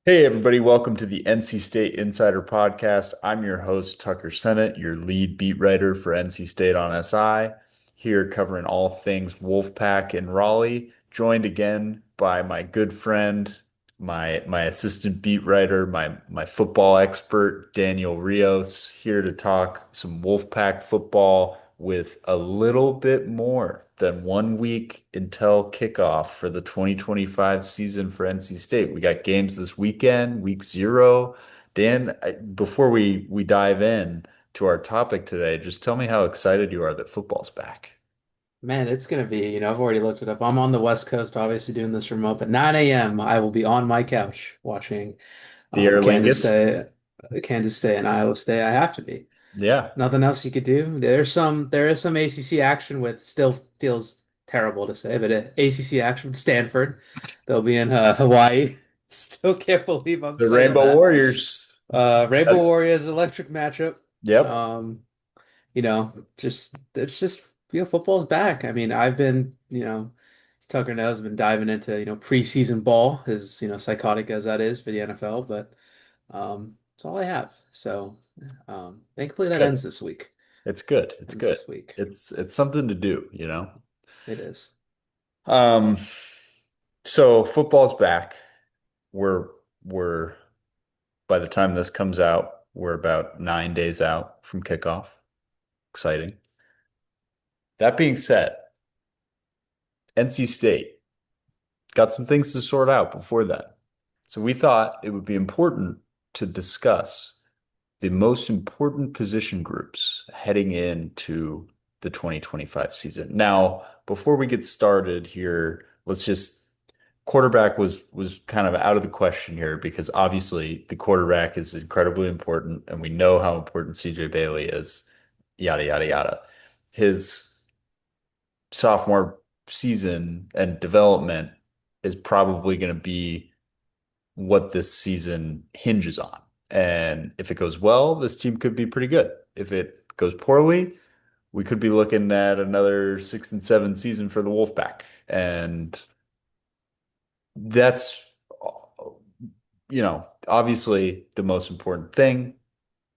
Hey, everybody, welcome to the NC State Insider Podcast. I'm your host, Tucker Sennett, your lead beat writer for NC State on SI, here covering all things Wolfpack in Raleigh, joined again by my good friend, my assistant beat writer, my football expert, Daniel Rios, here to talk some Wolfpack football with a little bit more than 1 week until kickoff for the 2025 season for NC State. We got games this weekend, week zero. Dan, before we dive in to our topic today, just tell me how excited you are that football's back. Man, it's gonna be, I've already looked it up. I'm on the West Coast, obviously doing this remote, but 9 a.m. I will be on my couch watching The Aer Kansas Lingus? State, Kansas State and Iowa State. I have to be. Yeah. Nothing else you could do. There is some ACC action with still feels terrible to say, but ACC action with Stanford. They'll be in Hawaii. Still can't believe I'm The saying Rainbow that. Warriors. Rainbow That's, Warriors electric matchup. yep. Um, just it's just football's back. I mean, I've been, as Tucker knows, been diving into, preseason ball, as psychotic as that is for the NFL, but it's all I have. So thankfully that Good. ends this week. It's good. It's Ends good. this week. It's something to do, you know? It is. Um, so football's back. We're we're by the time this comes out, we're about 9 days out from kickoff. Exciting. That being said, NC State got some things to sort out before then. So we thought it would be important to discuss the most important position groups heading into the 2025 season. Now, before we get started here, let's just quarterback was kind of out of the question here because obviously the quarterback is incredibly important and we know how important CJ Bailey is, yada yada yada. His sophomore season and development is probably going to be what this season hinges on. And if it goes well, this team could be pretty good. If it goes poorly, we could be looking at another 6-7 season for the Wolfpack. And that's, obviously the most important thing.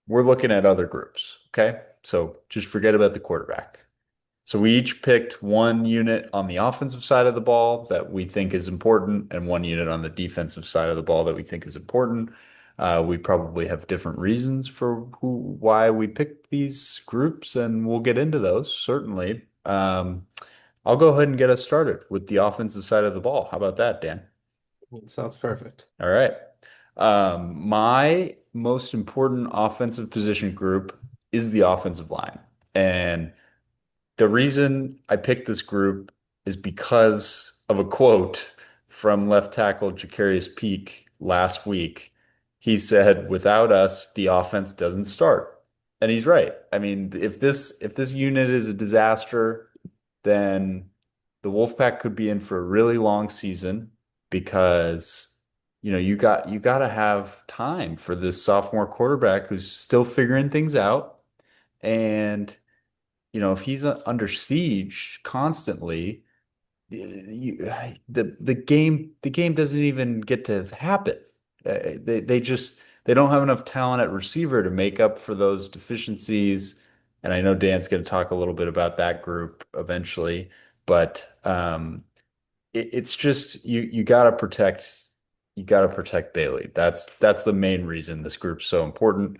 We're looking at other groups. Okay. So just forget about the quarterback. So we each picked one unit on the offensive side of the ball that we think is important, and one unit on the defensive side of the ball that we think is important. We probably have different reasons for why we picked these groups, and we'll get into those certainly. I'll go ahead and get us started with the offensive side of the ball. How about that, Dan? It sounds perfect. All right. My most important offensive position group is the offensive line. And the reason I picked this group is because of a quote from left tackle Jacarius Peak last week. He said, "Without us, the offense doesn't start." And he's right. I mean, if this unit is a disaster, then the Wolfpack could be in for a really long season because you got to have time for this sophomore quarterback who's still figuring things out. And if he's under siege constantly, the game doesn't even get to happen. They don't have enough talent at receiver to make up for those deficiencies. And I know Dan's going to talk a little bit about that group eventually, but it's just you got to protect Bailey. That's the main reason this group's so important.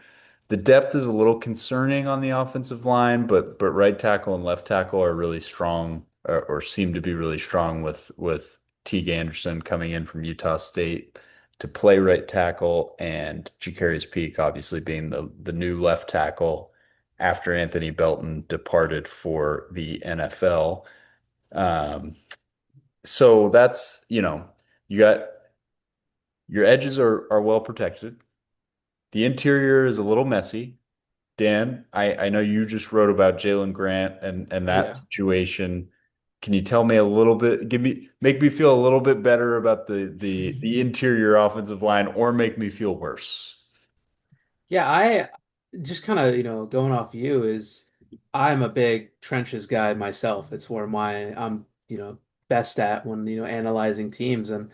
The depth is a little concerning on the offensive line, but right tackle and left tackle are really strong or seem to be really strong with Teague Anderson coming in from Utah State to play right tackle and Jacarius Peak obviously being the new left tackle after Anthony Belton departed for the NFL. Um, so that's, you got your edges are well protected. The interior is a little messy. Dan, I know you just wrote about Jalen Grant and that Yeah. situation. Can you tell me a little bit, make me feel a little bit better about the interior offensive line or make me feel worse? Yeah, I just kind of, going off you is I'm a big trenches guy myself. It's where I'm, best at when, analyzing teams. And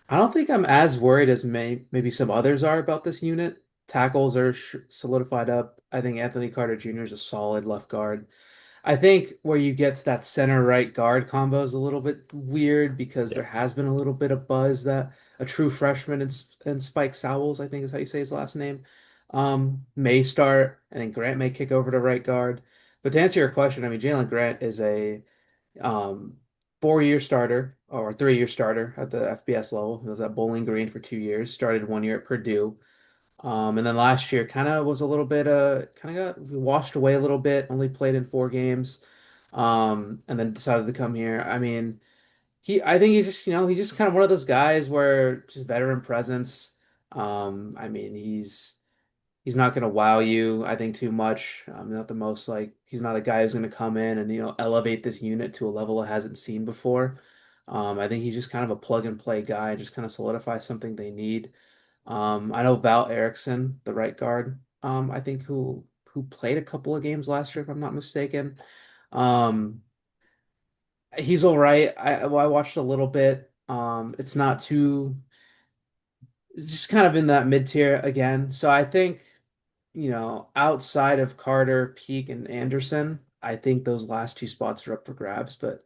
I don't think I'm as worried as maybe some others are about this unit. Tackles are sh solidified up. I think Anthony Carter Jr. is a solid left guard. I think where you get to that center right guard combo is a little bit weird because Yeah. there has been a little bit of buzz that a true freshman and Spike Sowles, I think is how you say his last name, may start, and then Grant may kick over to right guard. But to answer your question, I mean, Jalen Grant is a um, 4-year starter or 3-year starter at the FBS level. He was at Bowling Green for 2 years, started 1 year at Purdue. And then last year kind of was a little bit kind of got washed away a little bit, only played in 4 games. And then decided to come here. I mean, I think he's just, he's just kind of one of those guys where just veteran presence. I mean, he's not going to wow you, I think, too much. Not the most like he's not a guy who's going to come in and elevate this unit to a level it hasn't seen before. I think he's just kind of a plug and play guy, just kind of solidify something they need. I know Val Erickson, the right guard, I think who played a couple of games last year, if I'm not mistaken. Um, he's all right. I watched a little bit. It's not too just kind of in that mid tier again. So I think outside of Carter, Peak, and Anderson, I think those last two spots are up for grabs. But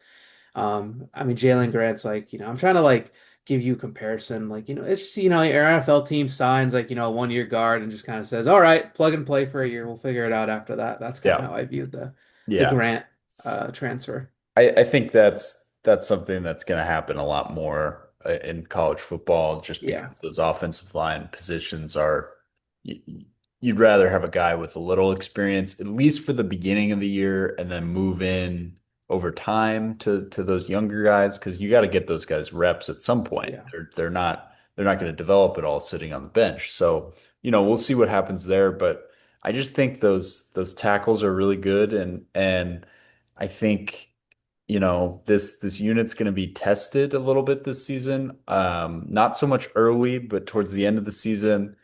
I mean, Jalen Grant's like, I'm trying to like give you a comparison. Like, it's just, your NFL team signs like, a 1 year guard and just kind of says, all right, plug and play for a year. We'll figure it out after that. That's kind of Yeah. how I viewed the Yeah. Grant transfer. I think that's something that's going to happen a lot more in college football, just Yeah. because those offensive line positions are. y- y- You'd rather have a guy with a little experience, at least for the beginning of the year, and then move in over time to those younger guys, because you got to get those guys reps at some point. Yeah. They're not going to develop it all sitting on the bench. So, we'll see what happens there, but I just think those tackles are really good, and I think this unit's going to be tested a little bit this season. Not so much early, but towards the end of the season,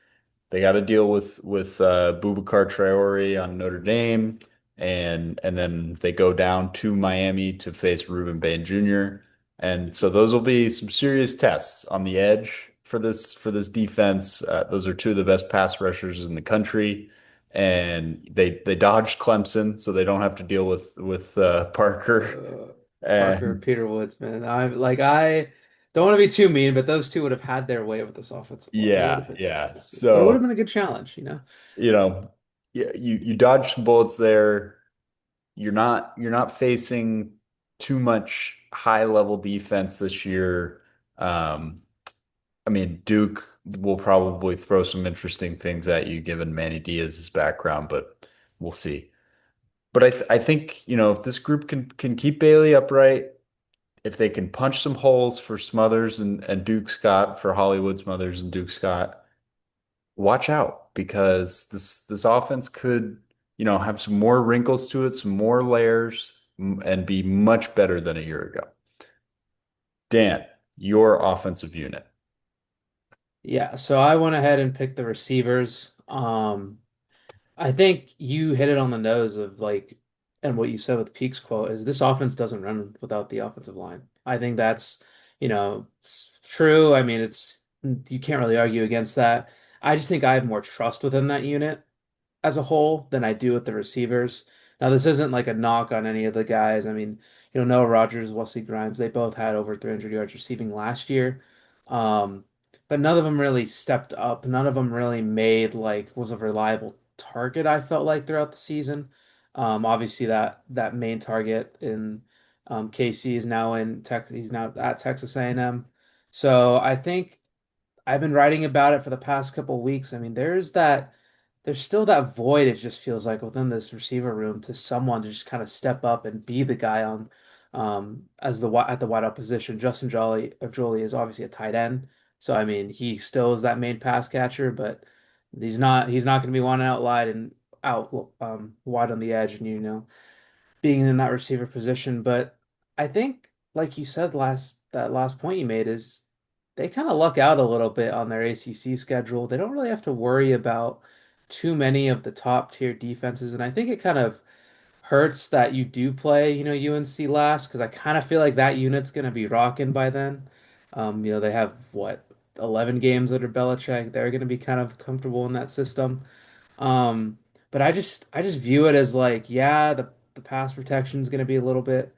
they got to deal with Boubacar Traore on Notre Dame, and then they go down to Miami to face Ruben Bain Jr. And so those will be some serious tests on the edge for this defense. Those are two of the best pass rushers in the country, and they dodged Clemson, so they don't have to deal with Parker. Uh, Parker, And Peter Woods, man. I don't want to be too mean, but those two would have had their way with this offensive line. They would yeah, have been yeah. but it would have So, been a good challenge. you know, yeah, you dodge some bullets there. You're not facing too much high level defense this year. Um, I mean, Duke will probably throw some interesting things at you given Manny Diaz's background, but we'll see. But I think, if this group can keep Bailey upright, if they can punch some holes for Smothers and Duke Scott, for Hollywood Smothers and Duke Scott, watch out, because this offense could, have some more wrinkles to it, some more layers, and be much better than a year ago. Dan, your offensive unit. Yeah, so I went ahead and picked the receivers. I think you hit it on the nose of like, and what you said with Peak's quote is this offense doesn't run without the offensive line. I think that's, true. I mean, you can't really argue against that. I just think I have more trust within that unit as a whole than I do with the receivers. Now, this isn't like a knock on any of the guys. I mean, Noah Rogers, Wesley Grimes, they both had over 300 yards receiving last year. Um, but none of them really stepped up. None of them really was a reliable target, I felt like throughout the season. Obviously that main target in KC is now in Tech, he's now at Texas A&M. So I think I've been writing about it for the past couple of weeks. I mean, there's still that void, it just feels like within this receiver room to someone to just kind of step up and be the guy on as at the wideout position. Justin Jolie is obviously a tight end. So I mean, he still is that main pass catcher, but he's not going to be one out wide and out wide on the edge and being in that receiver position. But I think, like you said, that last point you made is they kind of luck out a little bit on their ACC schedule. They don't really have to worry about too many of the top tier defenses, and I think it kind of hurts that you do play, UNC last because I kind of feel like that unit's going to be rocking by then. They have what 11 games under Belichick. They're going to be kind of comfortable in that system. Um, but I just view it as like, yeah, the pass protection is going to be a little bit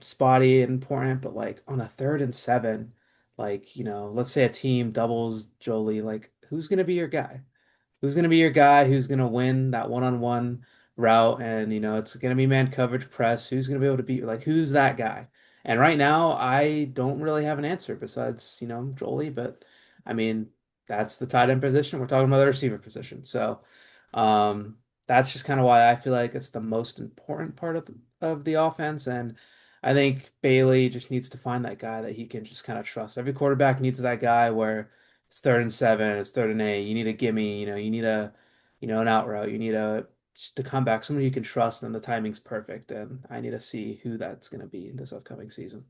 spotty and important, but like on a 3rd and 7, like, let's say a team doubles Jolie, like who's going to be your guy? Who's going to be your guy? Who's going to win that one-on-one route? And, it's going to be man coverage press. Who's going to be able to beat, like, who's that guy? And right now, I don't really have an answer besides, Jolie. But I mean, that's the tight end position. We're talking about the receiver position. So, um, that's just kind of why I feel like it's the most important part of the offense. And I think Bailey just needs to find that guy that he can just kind of trust. Every quarterback needs that guy where it's 3rd and 7, it's 3rd and 8. You need a gimme, you need an out route. You need just to come back, somebody you can trust, and the timing's perfect. And I need to see who that's going to be this upcoming season.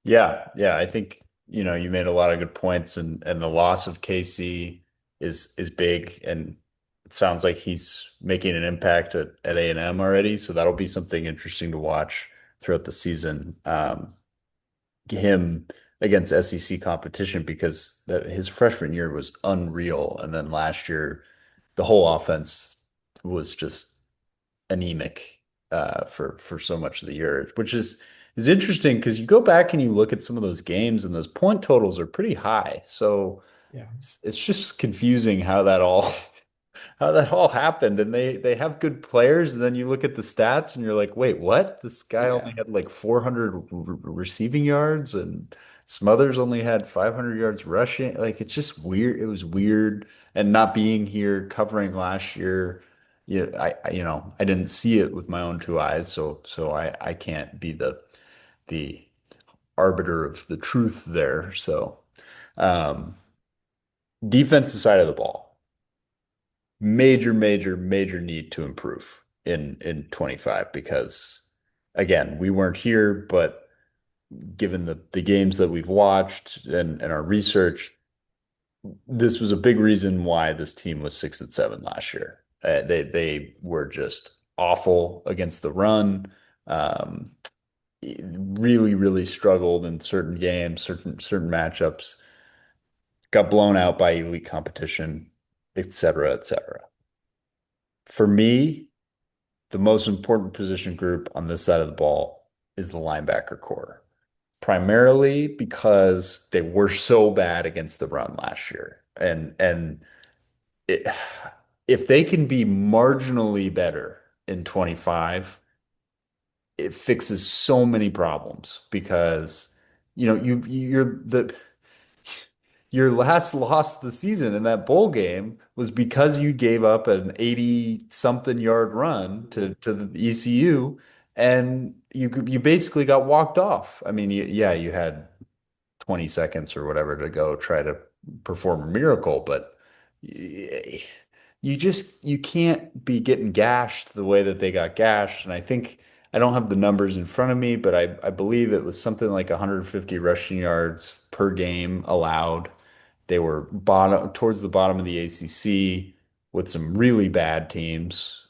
Yeah, yeah, I think, you made a lot of good points and the loss of KC is big and it sounds like he's making an impact at A&M already, so that'll be something interesting to watch throughout the season. Him against SEC competition because his freshman year was unreal and then last year the whole offense was just anemic for so much of the year, which is interesting because you go back and you look at some of those games and those point totals are pretty high. So Yeah. it's just confusing how that all how that all happened. And they have good players, and then you look at the stats and you're like, wait, what? This guy only Yeah. had like 400 receiving yards, and Smothers only had 500 yards rushing. Like it's just weird. It was weird, and not being here covering last year. Yeah, I didn't see it with my own two eyes, so I can't be the arbiter of the truth there. So, um, defensive side of the ball. Major, major, major need to improve in 25 because again, we weren't here, but given the games that we've watched and our research, this was a big reason why this team was 6-7 last year. They were just awful against the run. Um, really, really struggled in certain games, certain matchups, got blown out by elite competition, et cetera, et cetera. For me, the most important position group on this side of the ball is the linebacker core, primarily because they were so bad against the run last year. And it, if they can be marginally better in 25, it fixes so many problems because you're the your last loss of the season in that bowl game was because you gave up an 80 something yard run to the ECU and you basically got walked off. I mean, yeah, you had 20 seconds or whatever to go try to perform a miracle, but you can't be getting gashed the way that they got gashed. And I think I don't have the numbers in front of me, but I believe it was something like 150 rushing yards per game allowed. They were bottom towards the bottom of the ACC with some really bad teams.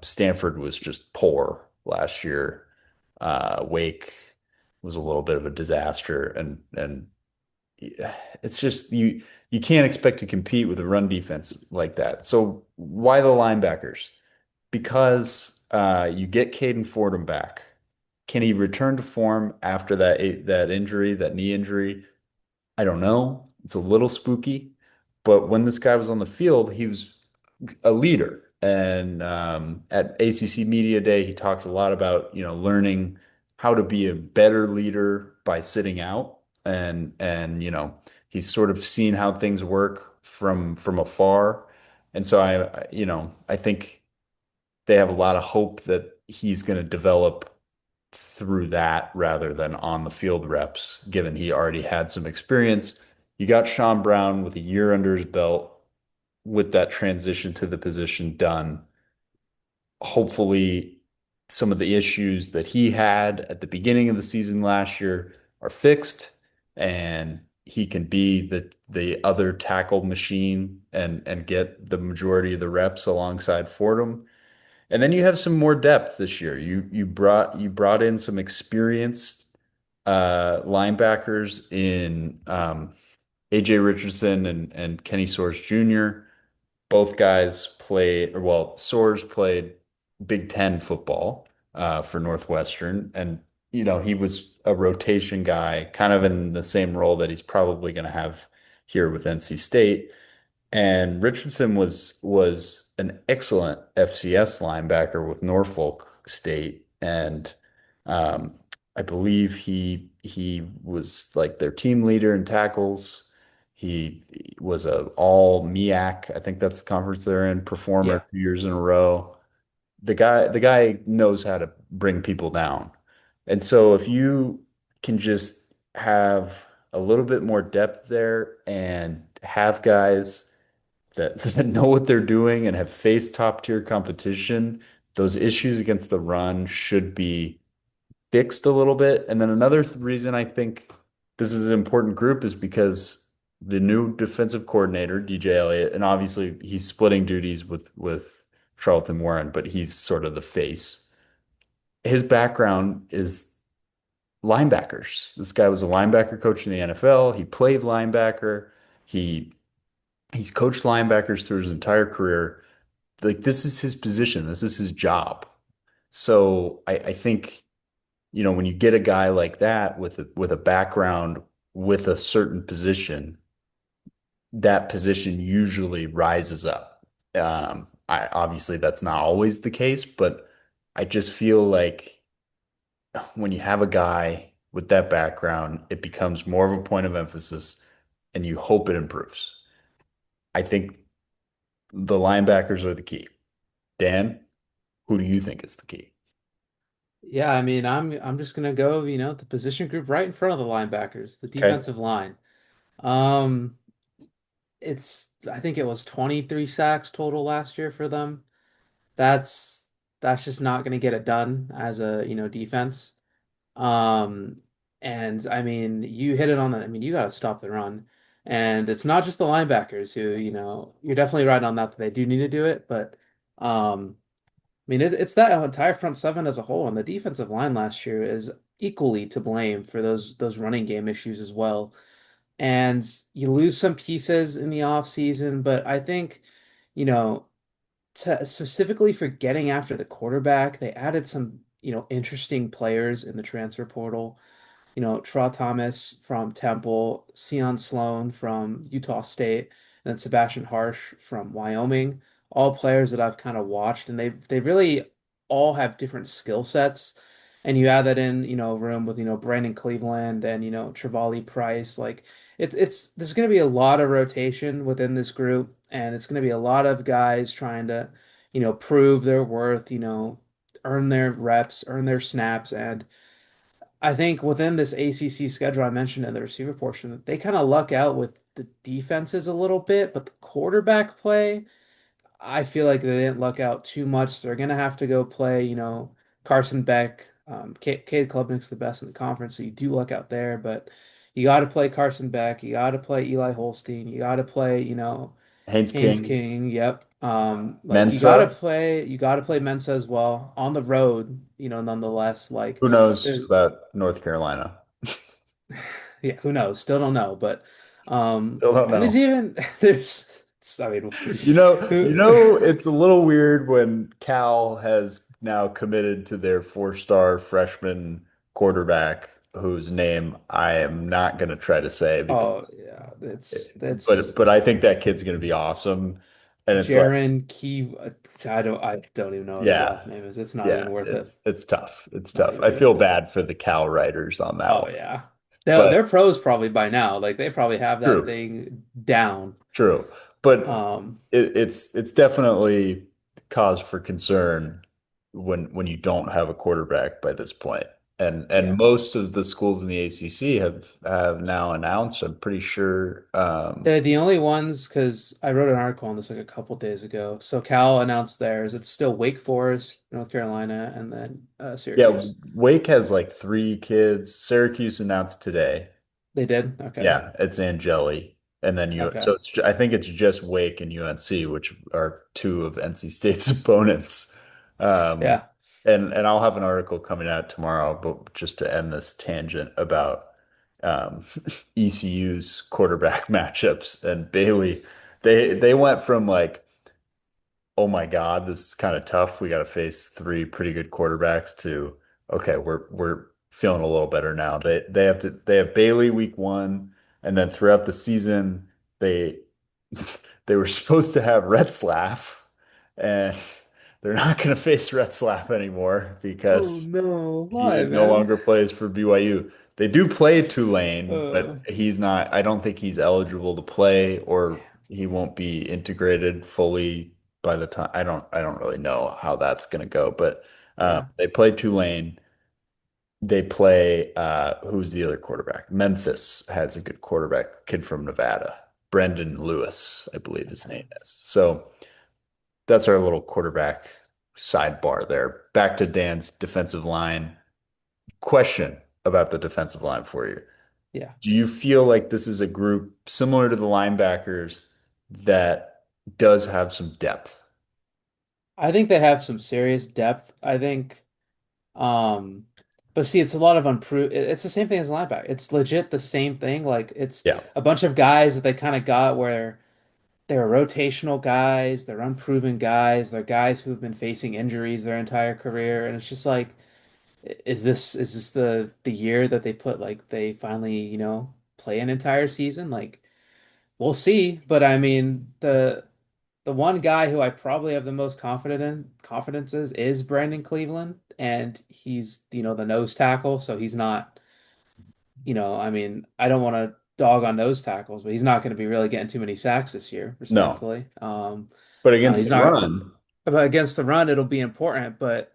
Stanford was just poor last year. Wake was a little bit of a disaster, and it's just you can't expect to compete with a run defense like that. So why the linebackers? Because you get Caden Fordham back. Can he return to form after that injury, that knee injury? I don't know. It's a little spooky, but when this guy was on the field, he was a leader. And at ACC Media Day, he talked a lot about, learning how to be a better leader by sitting out. And he's sort of seen how things work from afar. And so I think they have a lot of hope that he's going to develop through that rather than on the field reps, given he already had some experience. You got Sean Brown with a year under his belt with that transition to the position done. Hopefully, some of the issues that he had at the beginning of the season last year are fixed and he can be the other tackle machine and get the majority of the reps alongside Fordham. And then you have some more depth this year. You brought in some experienced linebackers in AJ Richardson and Kenny Soares Jr. Both guys played, or well, Soares played Big Ten football for Northwestern, and he was a rotation guy, kind of in the same role that he's probably going to have here with NC State. And Richardson was an excellent FCS linebacker with Norfolk State, and um, I believe he was like their team leader in tackles. He was a all MEAC, I think that's the conference they're in, performer Yeah. 2 years in a row. The guy knows how to bring people down. And so if you can just have a little bit more depth there and have guys that know what they're doing and have faced top tier competition, those issues against the run should be fixed a little bit. And then another reason I think this is an important group is because the new defensive coordinator, DJ Elliott, and obviously he's splitting duties with Charlton Warren, but he's sort of the face. His background is linebackers. This guy was a linebacker coach in the NFL. He played linebacker. He he's coached linebackers through his entire career. Like this is his position. This is his job. So I think, when you get a guy like that with a background with a certain position, that position usually rises up. I obviously that's not always the case, but I just feel like when you have a guy with that background, it becomes more of a point of emphasis and you hope it improves. I think the linebackers are the key. Dan, who do you think is the key? Yeah, I mean, I'm just gonna go, the position group right in front of the linebackers, the Okay. defensive line. Um, it's I think it was 23 sacks total last year for them. That's that's just not gonna get it done as a, defense. Um, and I mean, you hit it on the, I mean, you got to stop the run. And it's not just the linebackers who, you're definitely right on that they do need to do it, but I mean, it's that entire front seven as a whole, and the defensive line last year is equally to blame for those running game issues as well. And you lose some pieces in the offseason, but I think, you know, specifically for getting after the quarterback, they added some, interesting players in the transfer portal. Tra Thomas from Temple, Sion Sloan from Utah State, and then Sebastian Harsh from Wyoming. All players that I've kind of watched, and they really all have different skill sets. And you add that in, a room with, Brandon Cleveland and, Trevally Price. Like it's there's gonna be a lot of rotation within this group, and it's gonna be a lot of guys trying to, prove their worth, earn their reps, earn their snaps, and I think within this ACC schedule I mentioned in the receiver portion, they kind of luck out with the defenses a little bit, but the quarterback play, I feel like they didn't luck out too much. They're gonna have to go play, Carson Beck. Cade Klubnik's the best in the conference, so you do luck out there, but you got to play Carson Beck. You got to play Eli Holstein. You got to play, Haynes Haynes King, King. Yep. Like Mensa. you got to play Mensa as well on the road, nonetheless. Like Who knows there's about North Carolina? yeah, who knows? Still don't know, but Still don't and there's know. even there's I mean who It's a little weird when Cal has now committed to their four-star freshman quarterback whose name I am not going to try to say oh because, yeah, but that's but I think that kid's going to be awesome. And it's like, Jaron Key. I don't even know what his yeah, last name is. It's not yeah, even worth it. it's tough. It's Not tough. even I feel worth it. bad for the Cal writers on that Oh one. yeah. But They're pros probably by now. Like they probably have that true. thing down. True. But Um, it's definitely cause for concern when you don't have a quarterback by this point. And yeah. most of the schools in the ACC have now announced, I'm pretty sure They're the only ones because I wrote an article on this like a couple days ago. So Cal announced theirs. It's still Wake Forest, North Carolina, and then yeah, Syracuse. Wake has like three kids. Syracuse announced today. They did? Okay. Yeah, it's Angeli. And then so Okay. I think it's just Wake and UNC, which are two of NC State's opponents. Um, Yeah. And I'll have an article coming out tomorrow, but just to end this tangent about um, ECU's quarterback matchups and Bailey, they went from like, oh my God, this is kind of tough. We got to face three pretty good quarterbacks to okay, we're feeling a little better now. They have Bailey week one, and then throughout the season they they were supposed to have Retzlaff, and they're not going to face Retzlaff anymore Oh because no, he why, no man? longer plays for BYU. They do play Tulane, Uh, but he's not, I don't think he's eligible to play or he won't be integrated fully by the time. I don't really know how that's going to go, but yeah, they play Tulane. They play who's the other quarterback? Memphis has a good quarterback, kid from Nevada. Brendan Lewis, I believe his okay, name is. So that's our little quarterback sidebar there. Back to Dan's defensive line. Question about the defensive line for you. yeah. Do you feel like this is a group similar to the linebackers that does have some depth? I think they have some serious depth. I think, um, but see, it's a lot of unproved. It's the same thing as a linebacker. It's legit the same thing. Like it's Yeah. a bunch of guys that they kind of got where they're rotational guys, they're unproven guys, they're guys who've been facing injuries their entire career, and it's just like, is this the year that they put like they finally, play an entire season? Like we'll see, but I mean the one guy who I probably have the most confidence is Brandon Cleveland, and he's, the nose tackle, so he's not, I mean, I don't want to dog on nose tackles, but he's not going to be really getting too many sacks this year, No. respectfully. But against He's the not, run, but against the run, it'll be important, but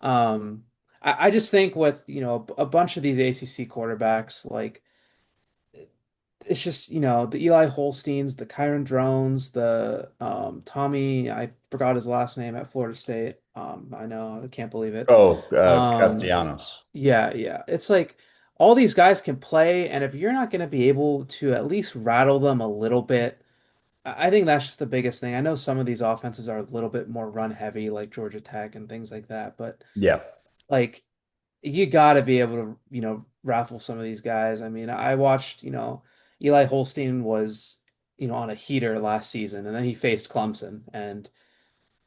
um, I just think with, a bunch of these ACC quarterbacks, like it's just, the Eli Holsteins, the Kyron Drones, the Tommy, I forgot his last name at Florida State. I know, I can't believe it. oh, Um, Castellanos. yeah, yeah. It's like all these guys can play, and if you're not going to be able to at least rattle them a little bit, I think that's just the biggest thing. I know some of these offenses are a little bit more run heavy, like Georgia Tech and things like that, but Yeah. like you got to be able to, raffle some of these guys. I mean, I watched, Eli Holstein was, on a heater last season, and then he faced Clemson. And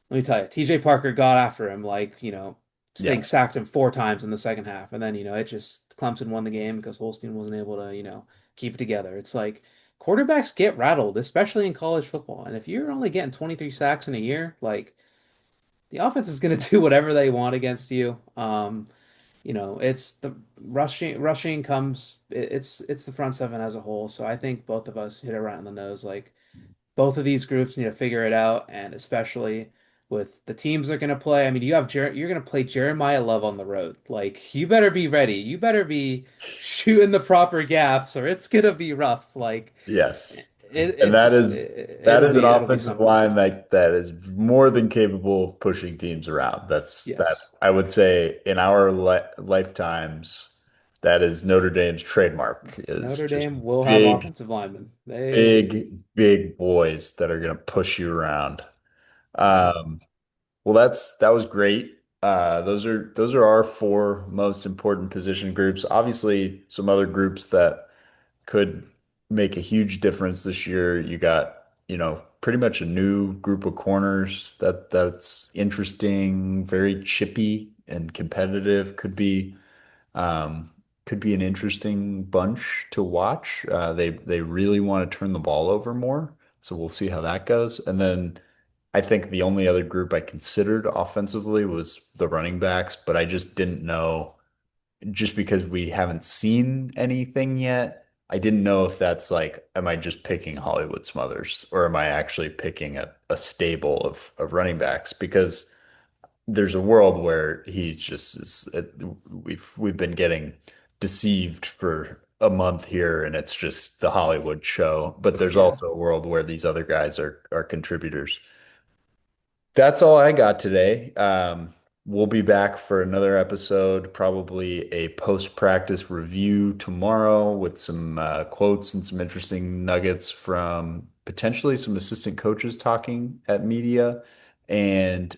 let me tell you, TJ Parker got after him like, this thing Yeah. sacked him 4 times in the second half. And then, it just Clemson won the game because Holstein wasn't able to, keep it together. It's like quarterbacks get rattled, especially in college football. And if you're only getting 23 sacks in a year, like the offense is going to do whatever they want against you. It's the rushing comes it's the front seven as a whole. So I think both of us hit it right on the nose. Like both of these groups need to figure it out, and especially with the teams they're gonna play. I mean, you're gonna play Jeremiah Love on the road. Like you better be ready. You better be shooting the proper gaps, or it's gonna be rough. Like Yes. And that it'll is an be offensive something. line that is more than capable of pushing teams around. That Yes. I would say in our lifetimes, that is Notre Dame's trademark is Notre just Dame will have big, offensive linemen. They big boys that are going to push you around. yeah. Um, well, that was great. Those are our four most important position groups. Obviously, some other groups that could make a huge difference this year. You got, pretty much a new group of corners that's interesting, very chippy and competitive. Um, could be an interesting bunch to watch. They really want to turn the ball over more, so we'll see how that goes. And then I think the only other group I considered offensively was the running backs, but I just didn't know just because we haven't seen anything yet. I didn't know if that's like, am I just picking Hollywood Smothers or am I actually picking a stable of running backs? Because there's a world where he's just we've been getting deceived for a month here and it's just the Hollywood show. But there's Yeah. also a world where these other guys are contributors. That's all I got today. We'll be back for another episode, probably a post-practice review tomorrow with some quotes and some interesting nuggets from potentially some assistant coaches talking at media. And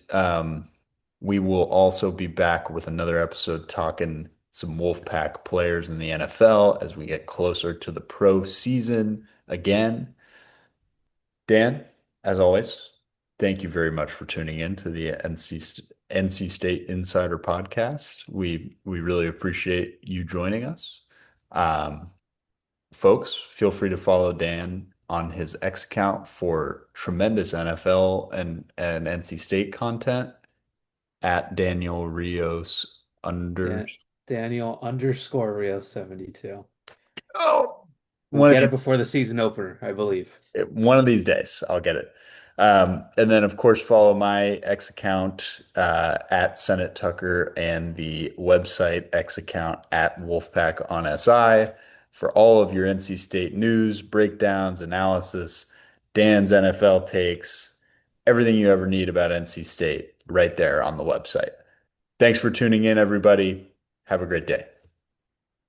We will also be back with another episode talking some Wolfpack players in the NFL as we get closer to the pro season again. Dan, as always, thank you very much for tuning in to the NC State Insider Podcast. We really appreciate you joining us. Um, Folks, feel free to follow Dan on his X account for tremendous NFL and NC State content at Daniel Rios under. Dan Daniel underscore Rio 72. Oh, We'll one of get these it before the season opener, I believe. one of these days, I'll get it. And then, of course, follow my X account at Senate Tucker and the website X account at Wolfpack on SI for all of your NC State news, breakdowns, analysis, Dan's NFL takes, everything you ever need about NC State right there on the website. Thanks for tuning in, everybody. Have a great day.